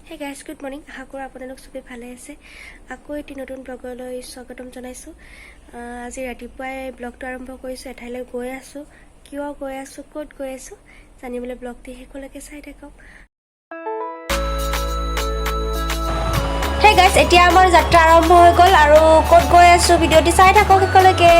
Hey guys, good morning. আশা কৰোঁ আপোনালোক সবে ভালে আছে। আকৌ এটি নতুন ব্লগলৈ স্বাগতম জনাইছোঁ। আজি ৰাতিপুৱাই ব্লগটো আৰম্ভ কৰিছোঁ। এঠাইলৈ গৈ আছোঁ। কিয় গৈ আছোঁ, ক'ত গৈ আছোঁ জানিবলৈ ব্লগটি শেষলৈকে চাই থাকক। Hey guys, এতিয়া আমাৰ যাত্ৰা আৰম্ভ হৈ গ'ল আৰু ক'ত গৈ আছোঁ ভিডিঅ'টি চাই থাকক শেষলৈকে।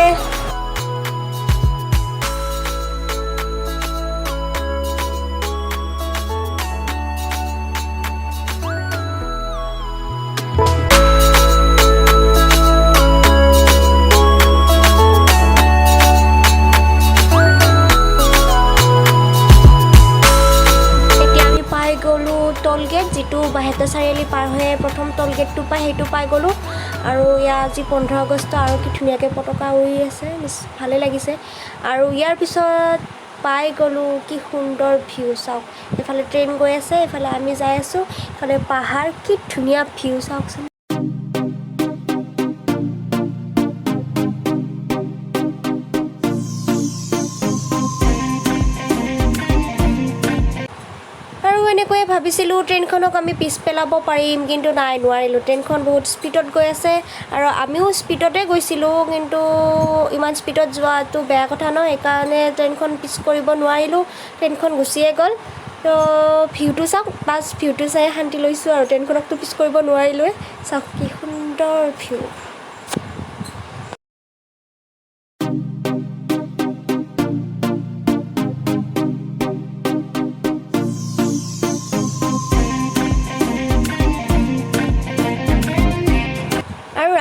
टोलगेट जी बाहेता चारिआली पार हुए प्रथम टोलगेट पाई সেইটো पाई गलो और या आज 15 আগষ্ট और कि धुनियाके पतका उड़ी आछे भाले लागिसे और यार पिছত पाई गलो कि सुंदर ভিউ চাওক এফালে ট্রেন গৈ আছে এফালে আমি যাই আছো এফালে পাহাড় কি ধুনিয়া ভিউ চাওকচোন ভাবিছিলোঁ ট্ৰেইনখনক আমি পিছ পেলাব পাৰিম কিন্তু নাই নোৱাৰিলোঁ ট্ৰেইনখন বহুত স্পীডত গৈ আছে আৰু আমিও স্পীডতে গৈছিলোঁ কিন্তু ইমান স্পীডত যোৱাটো বেয়া কথা নহয় সেইকাৰণে ট্ৰেইনখন পিছ কৰিব নোৱাৰিলোঁ ট্ৰেইনখন গুচিয়ে গ'ল তো ভিউটো চাওক বাছ ভিউটো চাই শান্তি লৈছোঁ আৰু ট্ৰেইনখনকতো পিছ কৰিব নোৱাৰিলোৱে চাওক কি সুন্দৰ ভিউ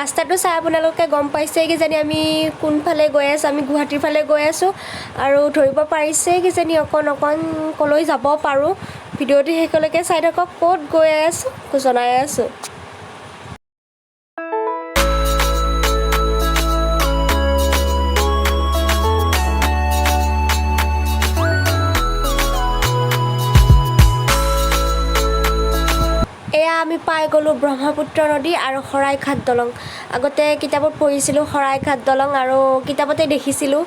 ৰাস্তাটো চাই আপোনালোকে গম পাইছে কিজানি আমি কোনফালে গৈ আছোঁ আমি গুৱাহাটীৰ ফালে গৈ আছোঁ আৰু ধৰিব পাৰিছে কিজানি অকণ কলৈ যাব পাৰোঁ ভিডিঅ'টো শেষলৈকে চাই থাকক ক'ত গৈ আছোঁ জনাই আছোঁ আমি পাই গ'লো ব্ৰহ্মপুত্ৰ নদী আৰু শৰাইঘাট দলং আগতে কিতাপত পঢ়িছিলোঁ শৰাইঘাট দলং আৰু কিতাপতে দেখিছিলোঁ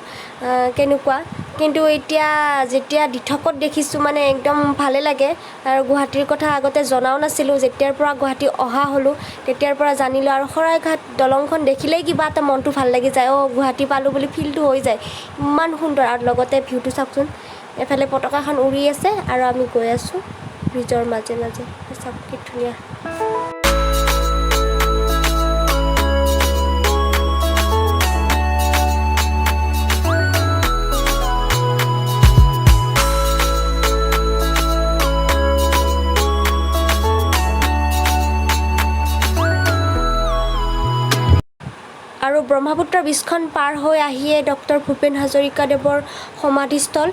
কেনেকুৱা কিন্তু এতিয়া যেতিয়া দিঠকত দেখিছোঁ মানে একদম ভালে লাগে আৰু গুৱাহাটীৰ কথা আগতে জনাও নাছিলোঁ যেতিয়াৰ পৰা গুৱাহাটী অহা হ'লোঁ তেতিয়াৰ পৰা জানিলোঁ আৰু শৰাইঘাট দলংখন দেখিলেই কিবা এটা মনটো ভাল লাগি যায় গুৱাহাটী পালোঁ বুলি ফিলটো হৈ যায় ইমান সুন্দৰ আৰু লগতে ভিউটো চাওকচোন এফালে পতাকাখন উৰি আছে আৰু আমি গৈ আছোঁ ব্ৰিজৰ মাজে মাজে চাওক কি ধুনীয়া আৰু ব্ৰহ্মপুত্ৰ বীজখন পাৰ হৈ আহিয়ে ডক্টৰ ভূপেন হাজৰিকাদেৱৰ সমাধিস্থল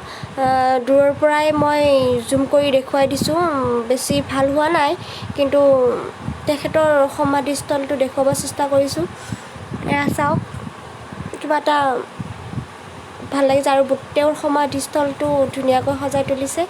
দূৰৰ পৰাই মই জুম কৰি দেখুৱাই দিছোঁ বেছি ভাল হোৱা নাই কিন্তু তেখেতৰ সমাধিস্থলটো দেখুৱাব চেষ্টা কৰিছোঁ এয়া চাওক কিবা এটা ভাল লাগিছে আৰু তেওঁৰ সমাধিস্থলটো ধুনীয়াকৈ সজাই তুলিছে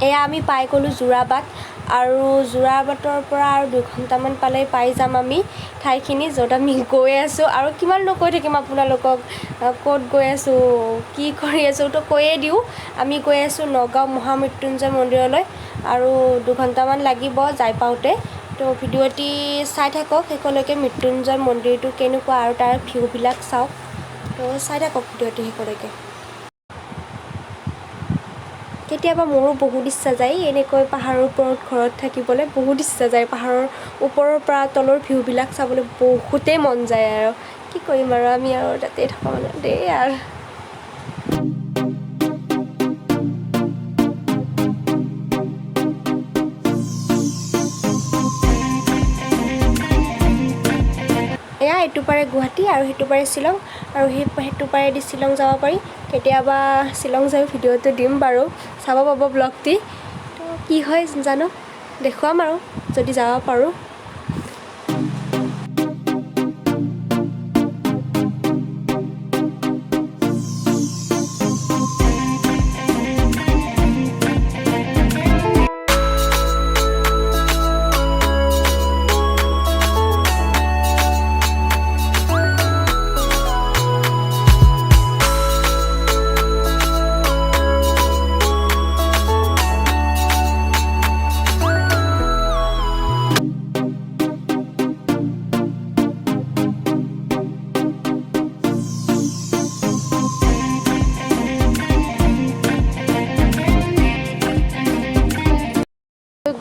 এয়া আমি পাই গ'লোঁ যোৰাবাট আৰু যোৰাবাটৰ পৰা আৰু 2 ঘণ্টামান পালে পাই যাম আমি ঠাইখিনি য'ত আমি গৈ আছোঁ আৰু কিমাননো কৈ থাকিম আপোনালোকক ক'ত গৈ আছোঁ কি কৰি আছোঁ তো কৈয়ে দিওঁ আমি গৈ আছোঁ নগাঁও মহামৃত্যুঞ্জয় মন্দিৰলৈ আৰু 2 ঘণ্টামান লাগিব যাই পাওঁতে তো ভিডিঅ'টি চাই থাকক শেষলৈকে মৃত্যুঞ্জয় মন্দিৰটো কেনেকুৱা আৰু তাৰ ভিউবিলাক চাওক তো চাই থাকক ভিডিঅ'টি শেষলৈকে কেতিয়াবা মোৰো বহুত ইচ্ছা যায় এনেকৈ পাহাৰৰ ওপৰত ঘৰত থাকিবলৈ বহুত ইচ্ছা যায় পাহাৰৰ ওপৰৰ পৰা তলৰ ভিউবিলাক চাবলৈ বহুতেই মন যায় আৰু কি কৰিম আৰু আমি আৰু তাতে থকা মানে দেই আৰু এয়া এইটো পাৰে গুৱাহাটী আৰু সেইটো পাৰে শ্বিলং আৰু সেইটো পাৰেদি শ্বিলং যাব পাৰি কেতিয়াবা শ্বিলং যাই ভিডিঅ'টো দিম বাৰু চাব পাব ব্লগটি তো কি হয় জানো, দেখুৱাম আৰু যদি যাব পাৰোঁ।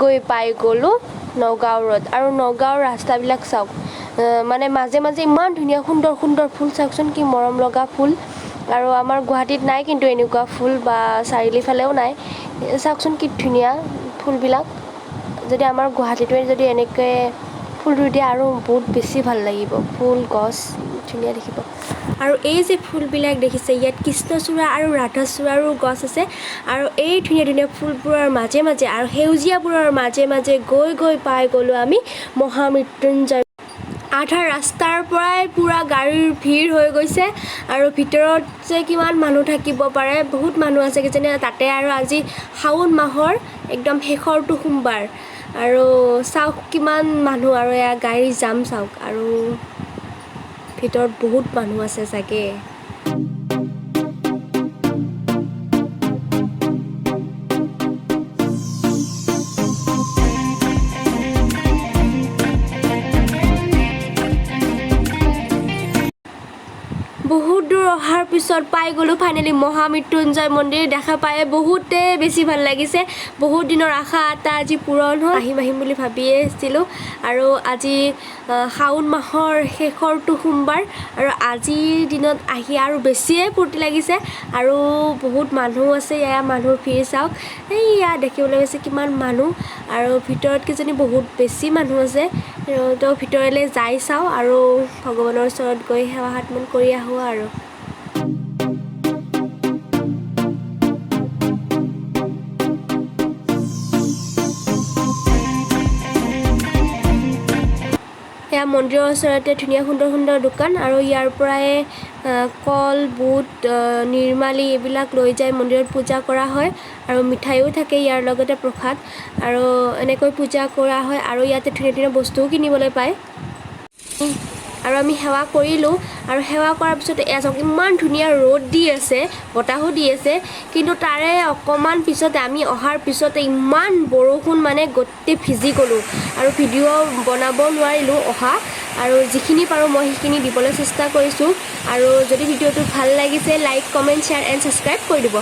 গৈ পাই গ'লোঁ নগাঁও ৰোড, আৰু নগাঁৱৰ ৰাস্তাবিলাক চাওক, মানে মাজে মাজে ইমান ধুনীয়া সুন্দৰ সুন্দৰ ফুল, চাওকচোন কি মৰম লগা ফুল। আৰু আমাৰ গুৱাহাটীত নাই কিন্তু এনেকুৱা ফুল, বা চাৰিআলি ফালেও নাই। চাওকচোন কি ধুনীয়া ফুলবিলাক। যদি আমাৰ গুৱাহাটীটোৱে যদি এনেকৈ ফুল ৰুই দিয়ে আৰু বহুত বেছি ভাল লাগিব। ফুল গছ ধুনীয়া দেখিব। আৰু এই যে ফুলবিলাক দেখিছে, ইয়াত কৃষ্ণচূড়া আৰু ৰাধাচূড়াৰো গছ আছে। আৰু এই ধুনীয়া ধুনীয়া ফুলবোৰৰ মাজে মাজে আৰু সেউজীয়াবোৰৰ মাজে মাজে গৈ গৈ পাই গ'লোঁ আমি মহামৃত্যুঞ্জয়। আধা ৰাস্তাৰ পৰাই পূৰা গাড়ীৰ ভিৰ হৈ গৈছে, আৰু ভিতৰত যে কিমান মানুহ থাকিব পাৰে, বহুত মানুহ আছে কিজানি তাতে। আৰু আজি শাওণ মাহৰ একদম শেষৰটো সোমবাৰ, আৰু চাওক কিমান মানুহ, আৰু এয়া গাড়ী জাম চাওক, আৰু ভিতৰত বহুত মানুহ আছে চাগে। বহুত দূৰ অহাৰ পিছত পাই গ'লোঁ ফাইনেলি মহামৃত্যুঞ্জয় মন্দিৰ। দেখা পাই বহুতেই বেছি ভাল লাগিছে। বহুত দিনৰ আশা এটা আজি পূৰণ হ'ল। আহিম বুলি ভাবিয়ে আছিলোঁ। আৰু আজি শাওণ মাহৰ শেষৰটো সোমবাৰ, আৰু আজিৰ দিনত আহি আৰু বেছিয়ে ফূৰ্তি লাগিছে। আৰু বহুত মানুহ আছে, এয়া মানুহৰ ভিৰ চাওক, এইয়া দেখিবলৈ পাইছে কিমান মানুহ। আৰু ভিতৰত কিজানি বহুত বেছি মানুহ আছে। তো ভিতৰলৈ যাই চাওঁ আৰু ভগৱানৰ ওচৰত গৈ সেৱা সন্মান কৰি আহোঁ আৰু। এয়া মন্দিৰৰ ওচৰতে ধুনীয়া সুন্দৰ সুন্দৰ দোকান, আৰু ইয়াৰ পৰাই কল, বুট, নিৰ্মালি এইবিলাক লৈ যায় মন্দিৰত পূজা কৰা হয়। আৰু মিঠাইও থাকে ইয়াৰ লগতে প্ৰসাদ, আৰু এনেকৈ পূজা কৰা হয়। আৰু ইয়াতে ধুনীয়া ধুনীয়া বস্তুও কিনিবলৈ পায়। আৰু আমি সেৱা কৰিলোঁ, আৰু সেৱা কৰাৰ পিছত এয়া চাওক ইমান ধুনীয়া ৰ'দ দি আছে, বতাহো দি আছে। কিন্তু তাৰে অকণমান পিছতে, আমি অহাৰ পিছতে ইমান বৰষুণ, মানে গোটেই ভিজি গ'লোঁ। আৰু ভিডিঅ' বনাব নোৱাৰিলোঁ অহা, আৰু যিখিনি পাৰোঁ মই সেইখিনি দিবলৈ চেষ্টা কৰিছোঁ। আৰু যদি ভিডিঅ'টো ভাল লাগিছে, like, comment, share and subscribe কৰি দিব।